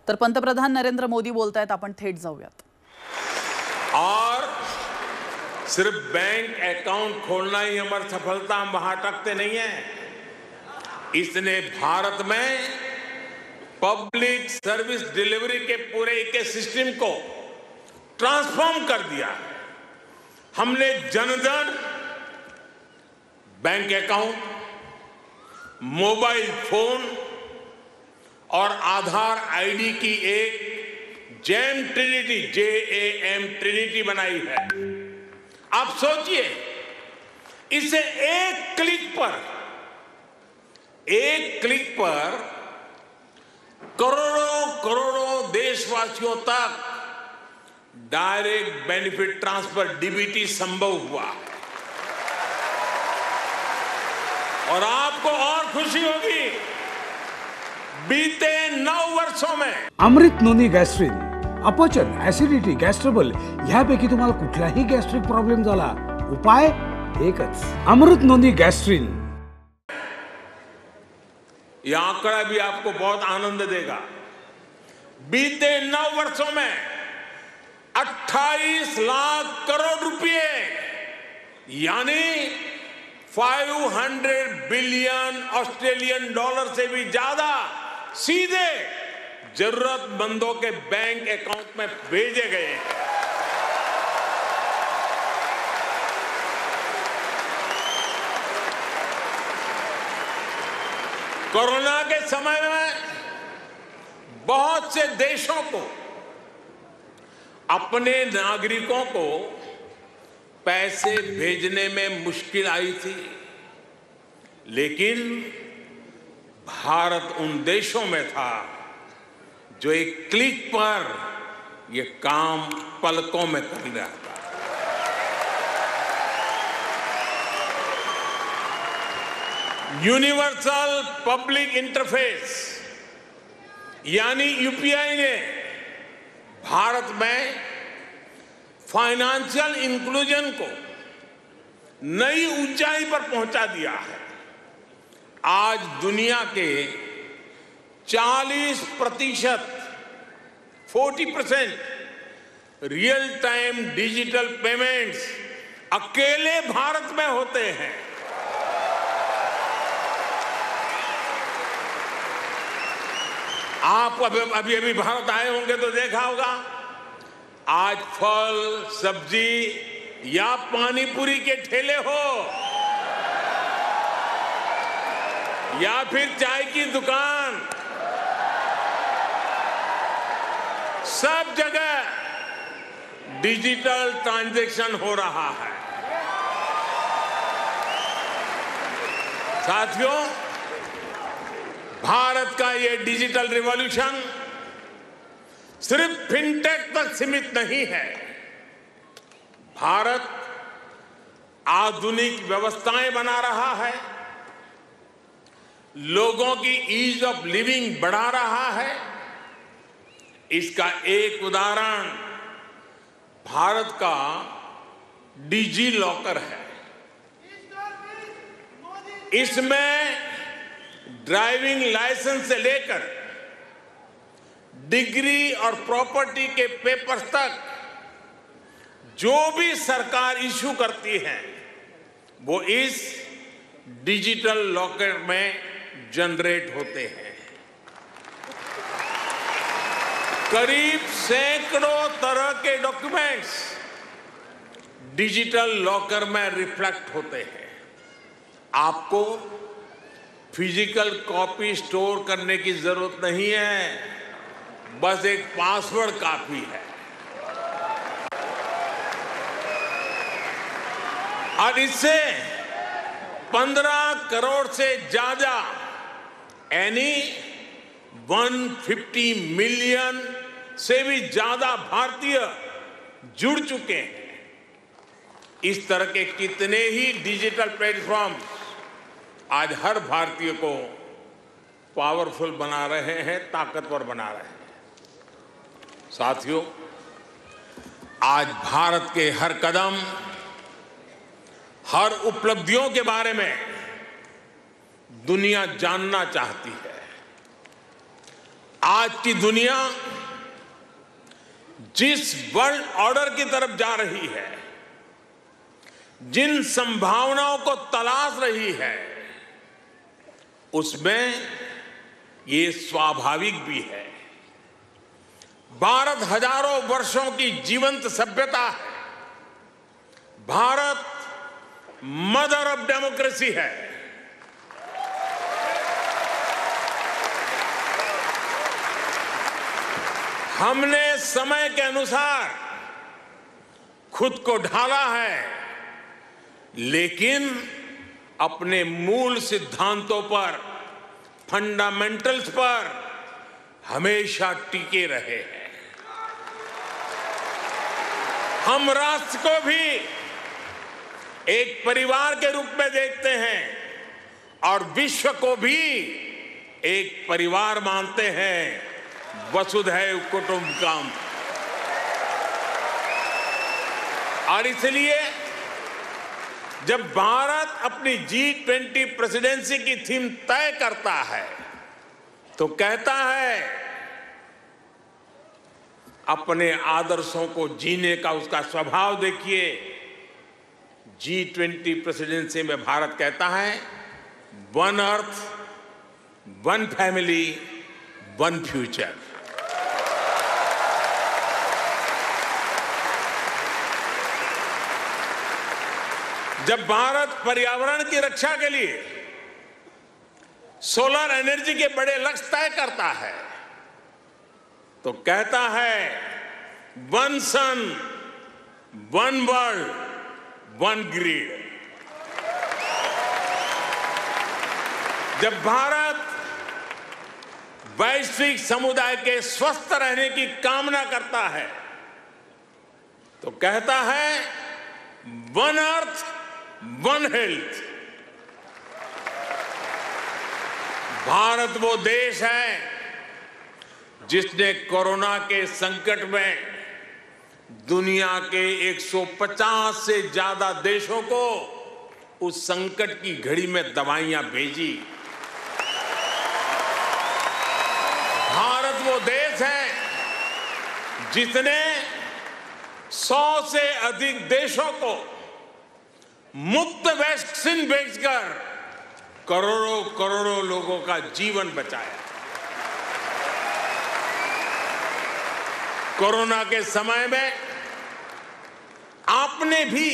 तर पंतप्रधान नरेंद्र मोदी बोलतायत, आपण थेट जाऊयात। और सिर्फ बैंक अकाउंट खोलना ही हमारी सफलता हम वहां अटकते नहीं है। इसने भारत में पब्लिक सर्विस डिलीवरी के पूरे इकोसिस्टम को ट्रांसफॉर्म कर दिया। हमने Jan Dhan bank account, mobile phone और आधार आईडी की एक जैम ट्रिनिटी, JAM ट्रिनिटी बनाई है। आप सोचिए, इसे एक क्लिक पर करोड़ों करोड़ों देशवासियों तक डायरेक्ट बेनिफिट ट्रांसफर DBT संभव हुआ। और आपको और खुशी होगी, बीते 9 वर्षों में अमृत नोनी गॅस्ट्रिन, अपचन, ऍसिडिटी, गॅस्ट्रबल ह्यापैकी तुम्हाला कुठलाही गॅस्ट्रिक प्रॉब्लेम झाला, उपाय एकच, अमृत नोनी गॅस्ट्रिन। यह आंकड़ा भी आपको बहुत आनंद देगा। बीते 9 वर्षों में 28 लाख करोड़ रुपए, यानी 500 बिलियन ऑस्ट्रेलियन डॉलर से भी ज्यादा सीधे जरूरतमंदों के बैंक अकाउंट में भेजे गए हैं। कोरोना के समय में बहुत से देशों को अपने नागरिकों को पैसे भेजने में मुश्किल आई थी, लेकिन भारत उन देशों में था जो एक क्लिक पर यह काम पलकों में कर रहा था। यूनिवर्सल पब्लिक इंटरफेस यानी UPI ने भारत में फाइनेंशियल इंक्लूजन को नई ऊंचाई पर पहुंचा दिया है। आज दुनिया के 40% रियल टाइम डिजिटल पेमेंट्स अकेले भारत में होते हैं। आप अभी भारत आए होंगे तो देखा होगा, आज फल, सब्जी या पानी पूरी के ठेले हो या फिर चाय की दुकान, सब जगह डिजिटल ट्रांजैक्शन हो रहा है। साथियों, भारत का ये डिजिटल रिवॉल्यूशन सिर्फ फिनटेक तक सीमित नहीं है। भारत आधुनिक व्यवस्थाएं बना रहा है, लोगों की ईज ऑफ लिविंग बढ़ा रहा है। इसका एक उदाहरण भारत का डिजी लॉकर है। इसमें ड्राइविंग लाइसेंस से लेकर डिग्री और प्रॉपर्टी के पेपर्स तक जो भी सरकार इशू करती है वो इस डिजिटल लॉकर में जनरेट होते हैं। करीब सैकड़ों तरह के डॉक्यूमेंट्स डिजिटल लॉकर में रिफ्लेक्ट होते हैं। आपको फिजिकल कॉपी स्टोर करने की जरूरत नहीं है, बस एक पासवर्ड काफी है। और इससे 15 करोड़ से ज्यादा यानी 150 मिलियन से भी ज्यादा भारतीय जुड़ चुके हैं। इस तरह के कितने ही डिजिटल प्लेटफॉर्म आज हर भारतीय को पावरफुल बना रहे हैं, ताकतवर बना रहे हैं। साथियों, आज भारत के हर कदम, हर उपलब्धियों के बारे में दुनिया जानना चाहती है। आज की दुनिया जिस वर्ल्ड ऑर्डर की तरफ जा रही है, जिन संभावनाओं को तलाश रही है, उसमें ये स्वाभाविक भी है। भारत हजारों वर्षों की जीवंत सभ्यता है। भारत मदर ऑफ डेमोक्रेसी है। हमने समय के अनुसार खुद को ढाला है, लेकिन अपने मूल सिद्धांतों पर, फंडामेंटल्स पर हमेशा टिके रहे हैं। हम राष्ट्र को भी एक परिवार के रूप में देखते हैं और विश्व को भी एक परिवार मानते हैं। वसुधैव कुटुंबकम। और इसलिए जब भारत अपनी G20 प्रेसिडेंसी की थीम तय करता है तो कहता है अपने आदर्शों को जीने का उसका स्वभाव देखिए। G20 प्रेसिडेंसी में भारत कहता है one earth, one family, one future. जब भारत पर्यावरण की रक्षा के लिए सोलर एनर्जी के बड़े लक्ष्य तय करता है तो कहता है वन सन, वन वर्ल्ड, वन ग्रिड। जब भारत वैश्विक समुदाय के स्वस्थ रहने की कामना करता है तो कहता है one earth, one health. Bharat वो देश है जिसने कोरोना के संकट में दुनिया के 150 से ज्यादा देशों को उस संकट की घड़ी में दवाइयां भेजी। भारत वो देश है जिसने 100 से अधिक देशों को मुफ्त वैक्सीन भेजकर करोड़ों करोड़ों लोगों का जीवन बचाया। कोरोना के समय में आपने भी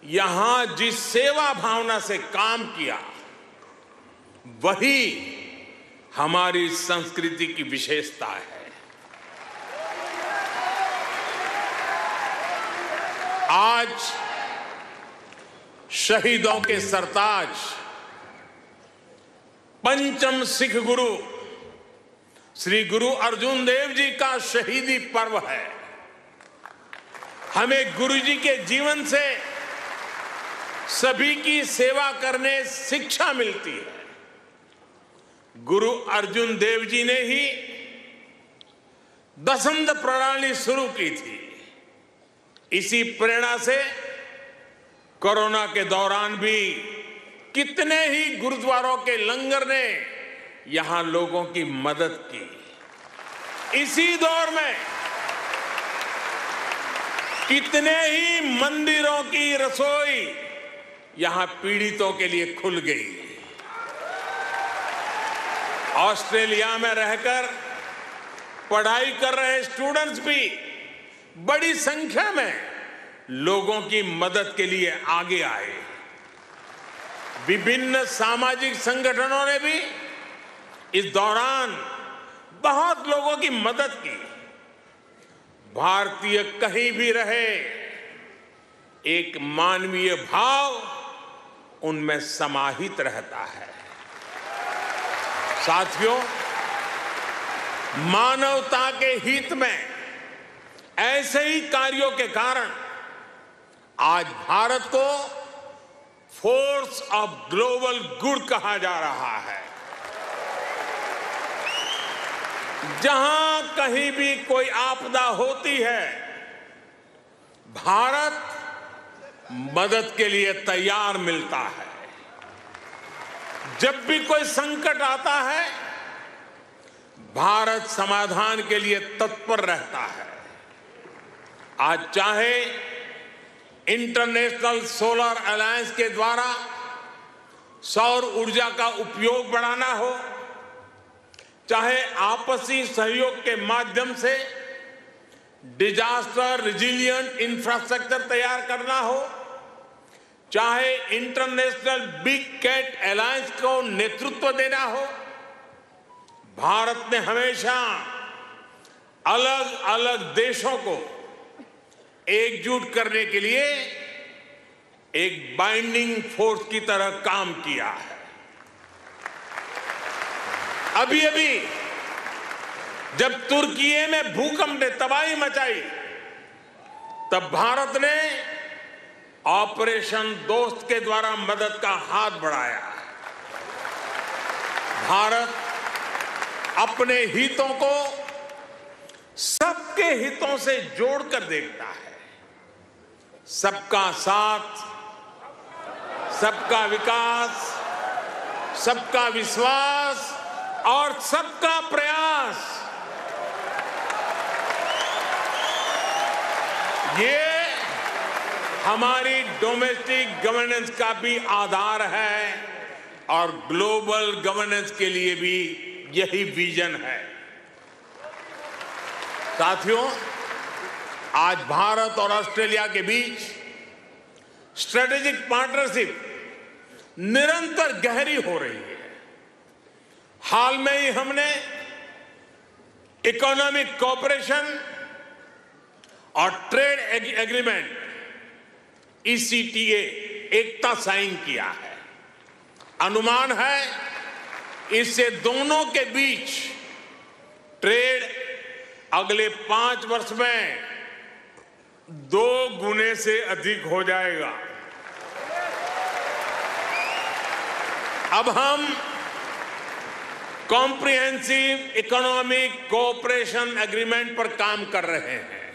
यहां जिस सेवा भावना से काम किया वही हमारी संस्कृति की विशेषता है। आज शहीदों के सरताज पंचम सिख गुरु श्री गुरु अर्जुन देव जी का शहीदी पर्व है। हमें गुरु जी के जीवन से सभी की सेवा करने शिक्षा मिलती है। गुरु अर्जुन देव जी ने ही दसंध प्रणाली शुरू की थी। इसी प्रेरणा से कोरोना के दौरान भी कितने ही गुरुद्वारों के लंगर ने यहां लोगों की मदद की। इसी दौर में कितने ही मंदिरों की रसोई यहां पीड़ितों के लिए खुल गई। ऑस्ट्रेलिया में रहकर पढ़ाई कर रहे स्टूडेंट्स भी बड़ी संख्या में लोगों की मदद के लिए आगे आए। विभिन्न सामाजिक संगठनों ने भी इस दौरान बहुत लोगों की मदद की। भारतीय कहीं भी रहे, एक मानवीय भाव उनमें समाहित रहता है। साथियों, मानवता के हित में ऐसे ही कार्यों के कारण आज भारत को फोर्स ऑफ ग्लोबल गुड कहा जा रहा है। जहां कहीं भी कोई आपदा होती है, भारत मदद के लिए तैयार मिलता है। जब भी कोई संकट आता है, भारत समाधान के लिए तत्पर रहता है। आज चाहे इंटरनेशनल सोलर अलायंस के द्वारा सौर ऊर्जा का उपयोग बढ़ाना हो, चाहे आपसी सहयोग के माध्यम से डिजास्टर रिजिलिएंट इंफ्रास्ट्रक्चर तैयार करना हो, चाहे इंटरनेशनल बिग कैट अलायंस को नेतृत्व देना हो, भारत ने हमेशा अलग अलग देशों को एकजुट करने के लिए एक बाइंडिंग फोर्स की तरह काम किया है। अभी अभी जब तुर्की में भूकंप ने तबाही मचाई, तब भारत ने ऑपरेशन दोस्त के द्वारा मदद का हाथ बढ़ाया। भारत अपने हितों को सबके हितों से जोड़कर देखता है। सबका साथ, सबका विकास, सबका विश्वास और सबका प्रयास, ये हमारी डोमेस्टिक गवर्नेंस का भी आधार है और ग्लोबल गवर्नेंस के लिए भी यही विजन है। साथियों, आज भारत और ऑस्ट्रेलिया के बीच स्ट्रेटेजिक पार्टनरशिप निरंतर गहरी हो रही है। हाल में ही हमने इकोनॉमिक कोऑपरेशन और ट्रेड एग्रीमेंट ECTA एकता साइन किया है। अनुमान है इससे दोनों के बीच ट्रेड अगले 5 वर्ष में 2 गुने से अधिक हो जाएगा। अब हम कॉम्प्रिहेंसिव इकोनॉमिक कोऑपरेशन एग्रीमेंट पर काम कर रहे हैं।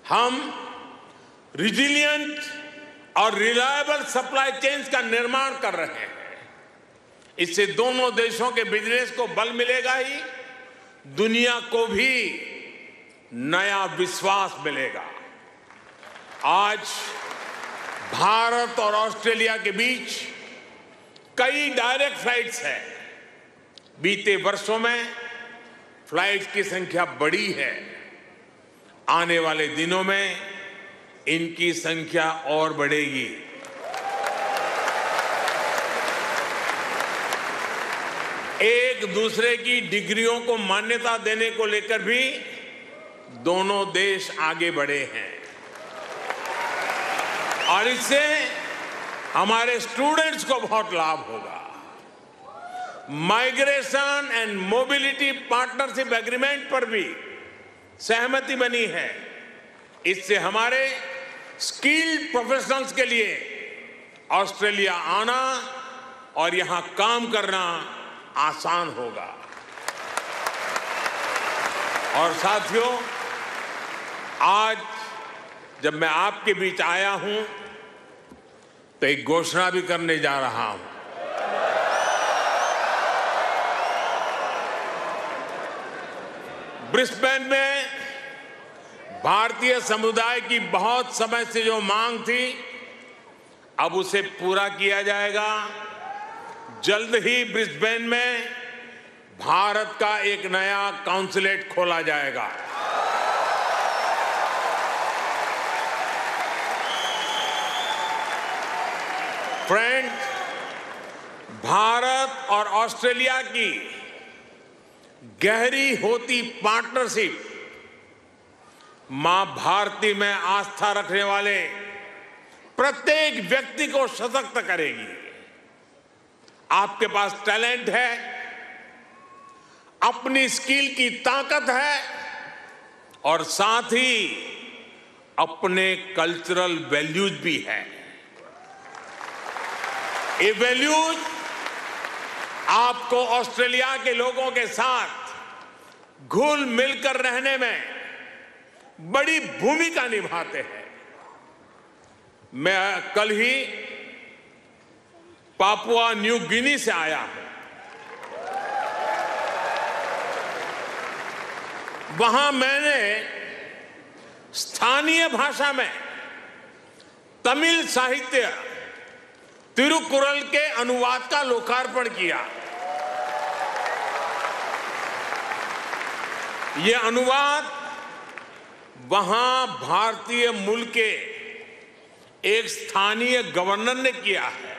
हम रिजिलिएंट और रिलायबल सप्लाई चेन्स का निर्माण कर रहे हैं। इससे दोनों देशों के बिजनेस को बल मिलेगा ही, दुनिया को भी नया विश्वास मिलेगा। आज भारत और ऑस्ट्रेलिया के बीच कई डायरेक्ट फ्लाइट्स हैं। बीते वर्षों में फ्लाइट्स की संख्या बढ़ी है। आने वाले दिनों में इनकी संख्या और बढ़ेगी। एक दूसरे की डिग्रियों को मान्यता देने को लेकर भी दोनों देश आगे बढ़े हैं और इससे हमारे स्टूडेंट्स को बहुत लाभ होगा। Migration and mobility partnership agreement पर भी सहमति बनी है। इससे हमारे स्किल्ड प्रोफेशनल्स के लिए ऑस्ट्रेलिया आना और यहां काम करना आसान होगा। और साथियों, आज जब मैं आपके बीच आया हूं तो एक घोषणा भी करने जा रहा हूं। ब्रिस्बेन में भारतीय समुदाय की बहुत समय से जो मांग थी, अब उसे पूरा किया जाएगा। जल्द ही ब्रिस्बेन में भारत का एक नया काउंसलेट खोला जाएगा। फ्रेंड, भारत और ऑस्ट्रेलिया की गहरी होती पार्टनरशिप मां भारती में आस्था रखने वाले प्रत्येक व्यक्ति को सशक्त करेगी। आपके पास टैलेंट है, अपनी स्किल की ताकत है और साथ ही अपने कल्चरल वैल्यूज भी है। ये वैल्यूज आपको ऑस्ट्रेलिया के लोगों के साथ घुल मिलकर रहने में बड़ी भूमिका निभाते हैं। मैं कल ही पापुआ न्यू गिनी से आया हूं। वहां मैंने स्थानीय भाषा में तमिल साहित्य तिरुकुरल के अनुवाद का लोकार्पण किया। यह अनुवाद वहां भारतीय मूल के एक स्थानीय गवर्नर ने किया है।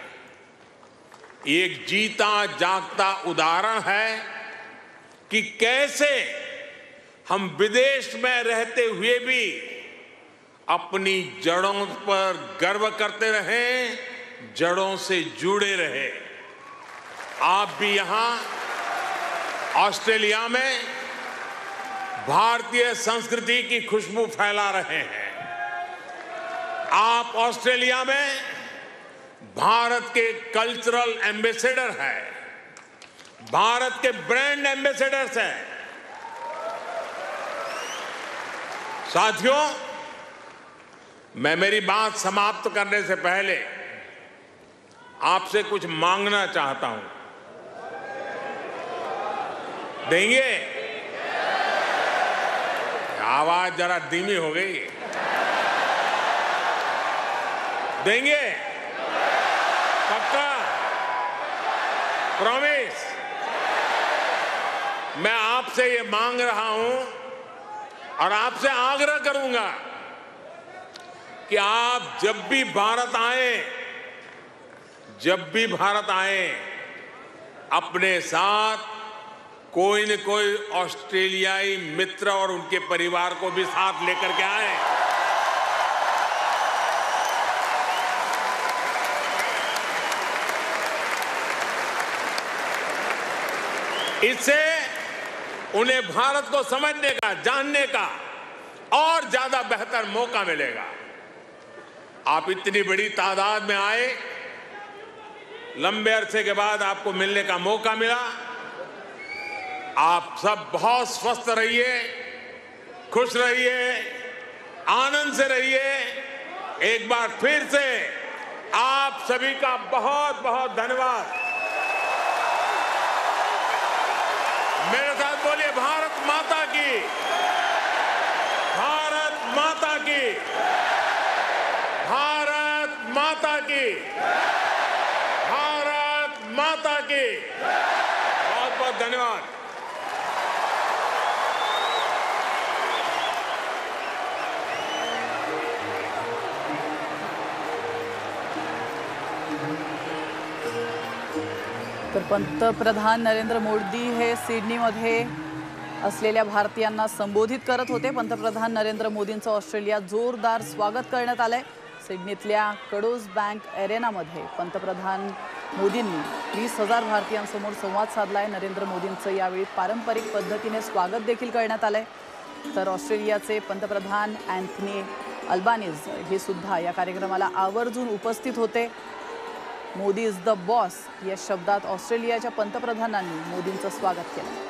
एक जीता जागता उदाहरण है कि कैसे हम विदेश में रहते हुए भी अपनी जड़ों पर गर्व करते रहें, जड़ों से जुड़े रहे। आप भी यहां ऑस्ट्रेलिया में भारतीय संस्कृति की खुशबू फैला रहे हैं। आप ऑस्ट्रेलिया में भारत के कल्चरल एम्बेसडर हैं, भारत के ब्रांड एम्बेसडर्स हैं। साथियों, मैं मेरी बात समाप्त करने से पहले आपसे कुछ मांगना चाहता हूं। देंगे? आवाज जरा धीमी हो गई। देंगे? पक्का? प्रॉमिस? मैं आपसे ये मांग रहा हूं और आपसे आग्रह करूंगा कि आप जब भी भारत आए, अपने साथ कोई न कोई ऑस्ट्रेलियाई मित्र और उनके परिवार को भी साथ लेकर के आए। इससे उन्हें भारत को समझने का, जानने का और ज्यादा बेहतर मौका मिलेगा। आप इतनी बड़ी तादाद में आए, लंबे अरसे के बाद आपको मिलने का मौका मिला। आप सब बहुत स्वस्थ रहिए, खुश रहिए, आनंद से रहिए। एक बार फिर से आप सभी का बहुत बहुत धन्यवाद। मेरे साथ बोलिए, भारत माता की, भारत माता की, भारत माता की, भारत माता की। बहुत बहुत धन्यवाद। तर पंतप्रधान नरेंद्र मोदी हे सिडनीमध्ये असलेल्या भारतीयांना संबोधित करत होते। पंतप्रधान नरेंद्र मोदींचं ऑस्ट्रेलियात जोरदार स्वागत करण्यात आलंय। सिडनीतल्या कडोज बँक एरेनामध्ये पंतप्रधान मोदींनी 20,000 भारतीयांसमोर संवाद साधलाय। नरेंद्र मोदींचं यावेळी पारंपरिक पद्धतीने स्वागत देखील करण्यात आलंय। तर ऑस्ट्रेलियाचे पंतप्रधान अँथनी अल्बानीज हे सुद्धा या कार्यक्रमाला आवर्जून उपस्थित होते। मोदी इज द बॉस या शब्दात ऑस्ट्रेलियाच्या पंतप्रधानांनी मोदींचं स्वागत केलं।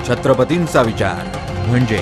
छत्रपतींचा विचार म्हणजे